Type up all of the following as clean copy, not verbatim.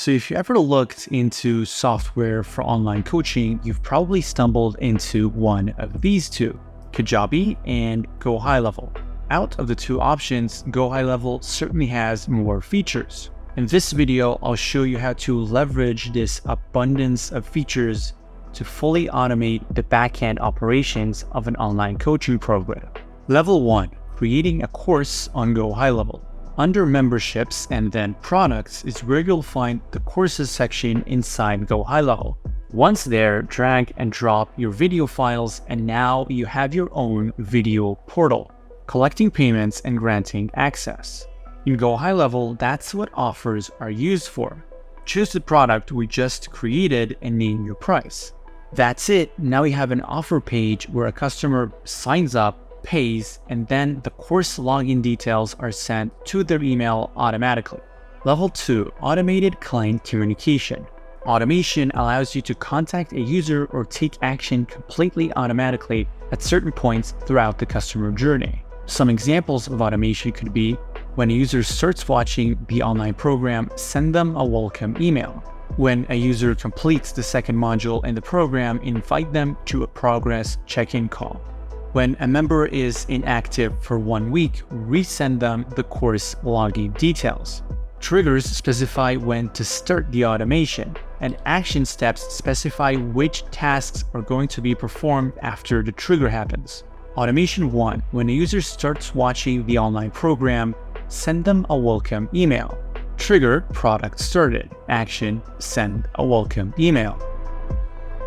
So if you ever looked into software for online coaching, you've probably stumbled into one of these two, Kajabi and GoHighLevel. Out of the two options, GoHighLevel certainly has more features. In this video, I'll show you how to leverage this abundance of features to fully automate the backend operations of an online coaching program. Level 1, creating a course on GoHighLevel. Under memberships and then products is where you'll find the courses section inside GoHighLevel. Once there, drag and drop your video files and now you have your own video portal, collecting payments and granting access. In GoHighLevel, that's what offers are used for. Choose the product we just created and name your price. That's it. Now we have an offer page where a customer signs up, pays, and then the course login details are sent to their email automatically. Level 2, automated client communication. Automation allows you to contact a user or take action completely automatically at certain points throughout the customer journey. Some examples of automation could be when a user starts watching the online program, send them a welcome email. When a user completes the second module in the program, invite them to a progress check-in call. When a member is inactive for 1 week, resend them the course login details. Triggers specify when to start the automation, and action steps specify which tasks are going to be performed after the trigger happens. Automation 1. When a user starts watching the online program, send them a welcome email. Trigger, product started. Action, send a welcome email.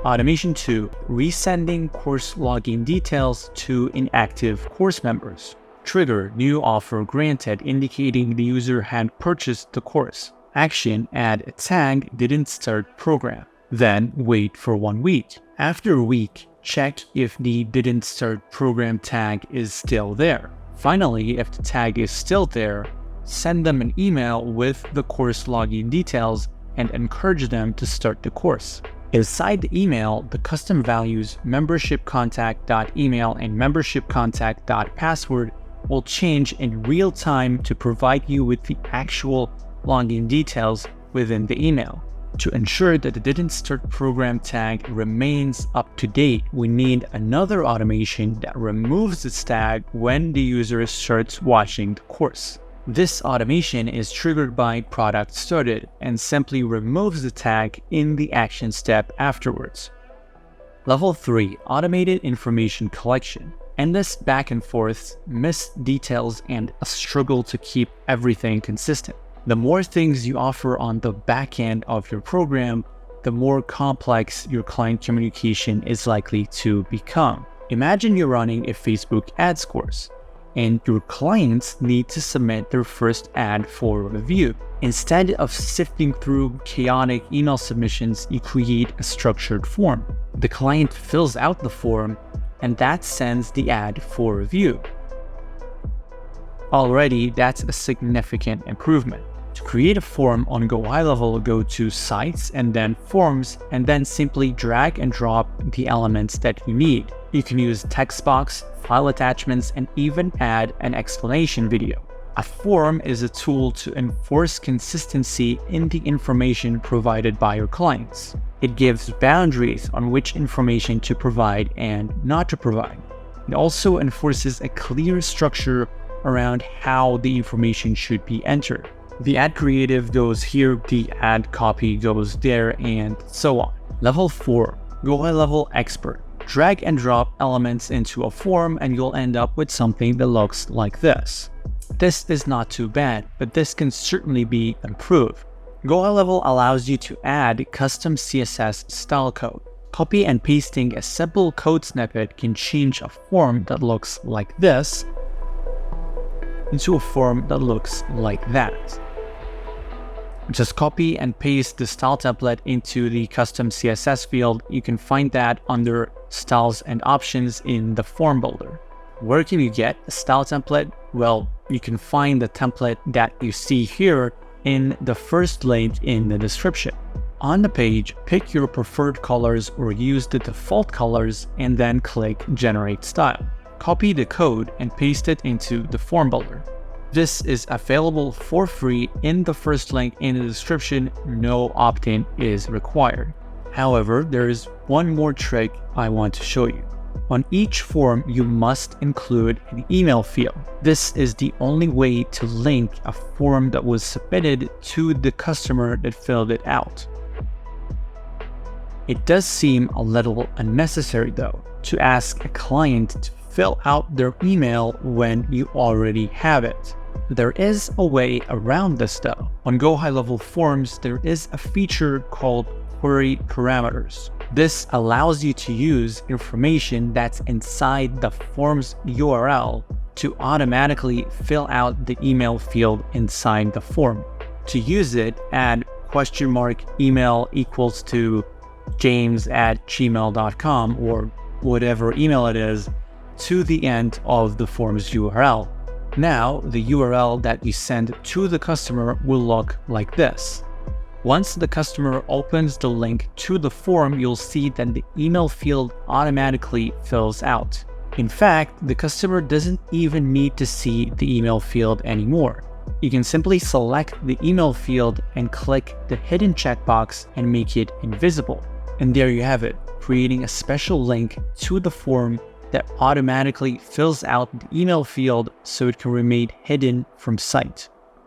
Automation 2, resending course login details to inactive course members. Trigger, new offer granted, indicating the user had purchased the course. Action, add a tag, didn't start program. Then wait for 1 week. After a week, check if the didn't start program tag is still there. Finally, if the tag is still there, send them an email with the course login details and encourage them to start the course. Inside the email, the custom values membershipcontact.email and membershipcontact.password will change in real time to provide you with the actual login details within the email. To ensure that the didn't start program tag remains up to date, we need another automation that removes this tag when the user starts watching the course. This automation is triggered by product started and simply removes the tag in the action step afterwards. Level 3, automated information collection. Endless back and forth, missed details, and a struggle to keep everything consistent. The more things you offer on the back end of your program, the more complex your client communication is likely to become. Imagine you're running a Facebook ads course, and your clients need to submit their first ad for review. Instead of sifting through chaotic email submissions, you create a structured form. The client fills out the form, and that sends the ad for review. Already, that's a significant improvement. To create a form on GoHighLevel, go to Sites and then Forms, and then simply drag and drop the elements that you need. You can use text box, file attachments, and even add an explanation video. A form is a tool to enforce consistency in the information provided by your clients. It gives boundaries on which information to provide and not to provide. It also enforces a clear structure around how the information should be entered. The ad creative goes here, the ad copy goes there, and so on. Level 4, GoHighLevel Expert. Drag and drop elements into a form and you'll end up with something that looks like this. This is not too bad, but this can certainly be improved. GoHighLevel allows you to add custom CSS style code. Copy and pasting a simple code snippet can change a form that looks like this into a form that looks like that. Just copy and paste the style template into the custom CSS field. You can find that under Styles and Options in the form builder. Where can you get a style template? Well, you can find the template that you see here in the first link in the description. On the page, pick your preferred colors or use the default colors and then click Generate Style. Copy the code and paste it into the form builder. This is available for free in the first link in the description. No opt-in is required. However, there is one more trick I want to show you. On each form, you must include an email field. This is the only way to link a form that was submitted to the customer that filled it out. It does seem a little unnecessary though, to ask a client to fill out their email when you already have it. There is a way around this though. On GoHighLevel Forms, there is a feature called Query Parameters. This allows you to use information that's inside the form's URL to automatically fill out the email field inside the form. To use it, add email equals to james@gmail.com or whatever email it is to the end of the form's URL. Now, the URL that you send to the customer will look like this. Once the customer opens the link to the form, you'll see that the email field automatically fills out. In fact, the customer doesn't even need to see the email field anymore. You can simply select the email field and click the hidden checkbox and make it invisible. And there you have it, creating a special link to the form that automatically fills out the email field so it can remain hidden from sight.